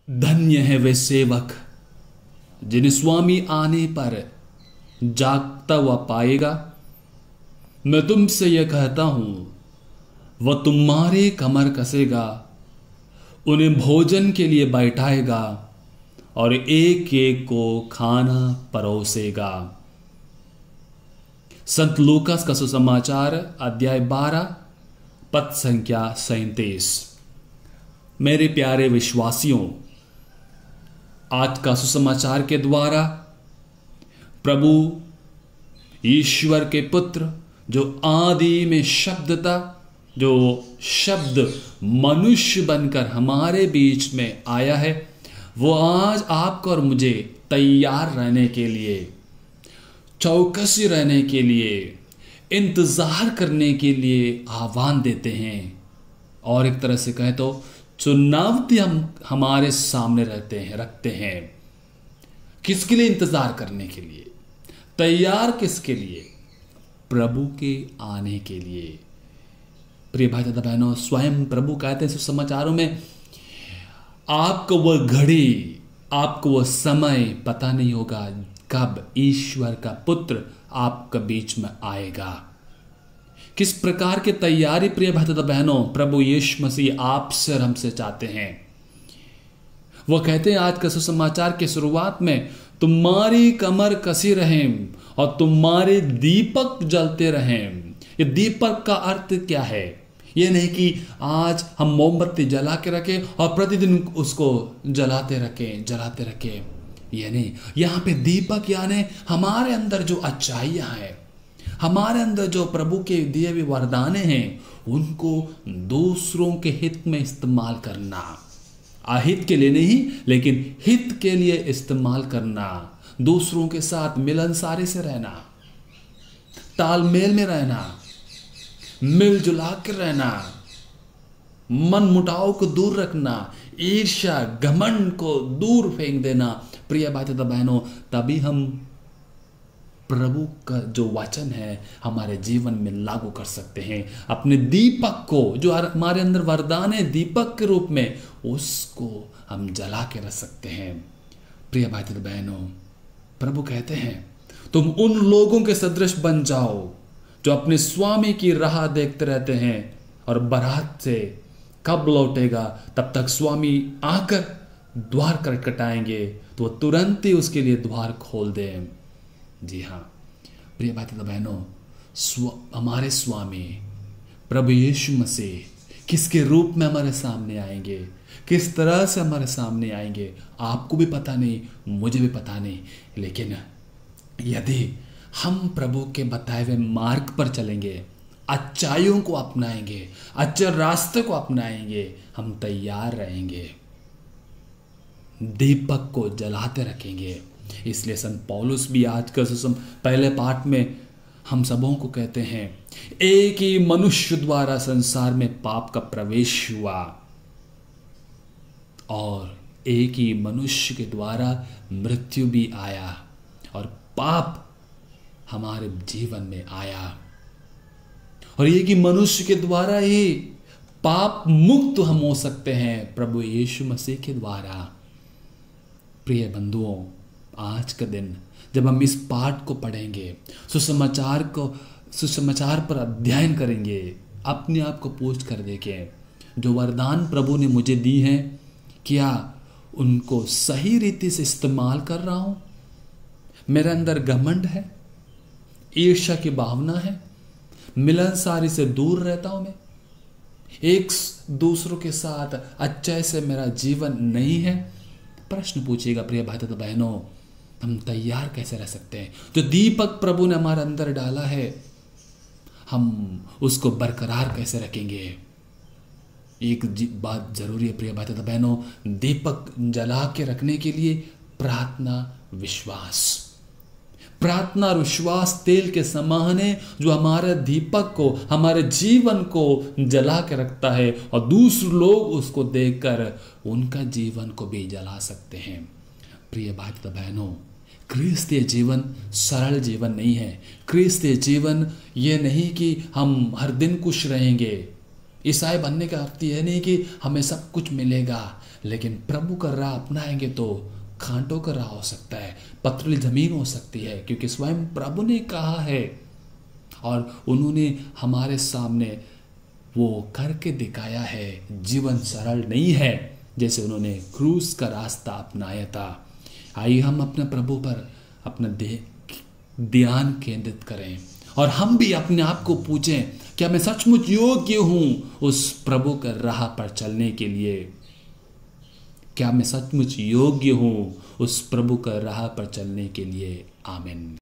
धन्य है वे सेवक जिन्हें स्वामी आने पर जागता हुआ पाएगा। मैं तुमसे यह कहता हूं, वह तुम्हारे कमर कसेगा, उन्हें भोजन के लिए बैठाएगा और एक एक को खाना परोसेगा। संत लूकास का सुसमाचार अध्याय 12 पद संख्या 37। मेरे प्यारे विश्वासियों, आज का सुसमाचार के द्वारा प्रभु ईश्वर के पुत्र जो आदि में शब्द था, जो शब्द मनुष्य बनकर हमारे बीच में आया है, वो आज आपको और मुझे तैयार रहने के लिए, चौकसी रहने के लिए, इंतजार करने के लिए आह्वान देते हैं। और एक तरह से कहें तो चुनौती हम हमारे सामने रखते हैं। किसके लिए इंतजार करने के लिए? तैयार किसके लिए? प्रभु के आने के लिए। प्रिय भाई तथा बहनों, स्वयं प्रभु कहते हैं सुसमाचारों में, आपको वह घड़ी, आपको वह समय पता नहीं होगा कब ईश्वर का पुत्र आपके बीच में आएगा। किस प्रकार की तैयारी प्रिय भाई तथा बहनों प्रभु यीशु मसीह आपसे और हमसे चाहते हैं। वो कहते हैं आज के सुसमाचार के शुरुआत में, तुम्हारी कमर कसी रहें और तुम्हारे दीपक जलते रहें। ये दीपक का अर्थ क्या है? ये नहीं कि आज हम मोमबत्ती जला के रखें और प्रतिदिन उसको जलाते रखें। ये नहीं, यहाँ पे दीपक यानी हमारे अंदर जो अच्छाइयाँ हैं, हमारे अंदर जो प्रभु के दिए हुए वरदाने हैं, उनको दूसरों के हित में इस्तेमाल करना। अहित के लिए नहीं, लेकिन हित के लिए इस्तेमाल करना। दूसरों के साथ मिलनसारे से रहना, तालमेल में रहना, मिलजुला कर रहना, मन मुटाव को दूर रखना, ईर्ष्या घमंड को दूर फेंक देना। प्रिय भाई तथा बहनों, तभी हम प्रभु का जो वचन है हमारे जीवन में लागू कर सकते हैं। अपने दीपक को, जो हमारे अंदर वरदान है दीपक के रूप में, उसको हम जला के रख सकते हैं। प्रिय भाई तथा बहनों, प्रभु कहते हैं, तुम उन लोगों के सदृश बन जाओ जो अपने स्वामी की राह देखते रहते हैं और बारात से कब लौटेगा तब तक स्वामी आकर द्वार खटखटाएंगे तो वह तुरंत ही उसके लिए द्वार खोल दें। जी हाँ प्रिय भाई तथा बहनों, हमारे स्वामी प्रभु यीशु मसीह किसके रूप में हमारे सामने आएंगे, किस तरह से हमारे सामने आएंगे, आपको भी पता नहीं, मुझे भी पता नहीं। लेकिन यदि हम प्रभु के बताए हुए मार्ग पर चलेंगे, अच्छाइयों को अपनाएंगे, अच्छे रास्ते को अपनाएंगे, हम तैयार रहेंगे, दीपक को जलाते रखेंगे। इसलिए संत पौलुस भी आज का पहले पाठ में हम सबों को कहते हैं, एक ही मनुष्य द्वारा संसार में पाप का प्रवेश हुआ और एक ही मनुष्य के द्वारा मृत्यु भी आया और पाप हमारे जीवन में आया, और एक ही मनुष्य के द्वारा ही पाप मुक्त हम हो सकते हैं, प्रभु यीशु मसीह के द्वारा। प्रिय बंधुओं, आज का दिन जब हम इस पाठ को पढ़ेंगे, सुसमाचार पर अध्ययन करेंगे, अपने आप को पूछ कर देखें, जो वरदान प्रभु ने मुझे दी हैं, क्या उनको सही रीति से इस्तेमाल कर रहा हूं? मेरे अंदर घमंड है, ईर्ष्या की भावना है, मिलनसारी से दूर रहता हूं मैं, एक दूसरों के साथ अच्छे से मेरा जीवन नहीं है। प्रश्न पूछिएगा प्रिय भाई तथा बहनों, हम तैयार कैसे रह सकते हैं? जो दीपक प्रभु ने हमारे अंदर डाला है, हम उसको बरकरार कैसे रखेंगे? एक बात जरूरी है प्रिय भाई तथा बहनों, दीपक जला के रखने के लिए प्रार्थना और विश्वास तेल के समान है, जो हमारे दीपक को, हमारे जीवन को जला के रखता है और दूसरे लोग उसको देखकर उनका जीवन को भी जला सकते हैं। प्रिय भाई तथा बहनों, क्रिस्तीय जीवन सरल जीवन नहीं है। क्रिस्तीय जीवन ये नहीं कि हम हर दिन खुश रहेंगे, ईसाई बनने का अर्थ यह नहीं कि हमें सब कुछ मिलेगा, लेकिन प्रभु का राह अपनाएंगे तो कांटों का राह हो सकता है, पथरीली जमीन हो सकती है, क्योंकि स्वयं प्रभु ने कहा है और उन्होंने हमारे सामने वो करके दिखाया है। जीवन सरल नहीं है, जैसे उन्होंने क्रूस का रास्ता अपनाया था। आइए हम अपने प्रभु पर अपना ध्यान केंद्रित करें और हम भी अपने आप को पूछें, क्या मैं सचमुच योग्य हूं उस प्रभु का राह पर चलने के लिए? क्या मैं सचमुच योग्य हूं उस प्रभु का राह पर चलने के लिए? आमीन।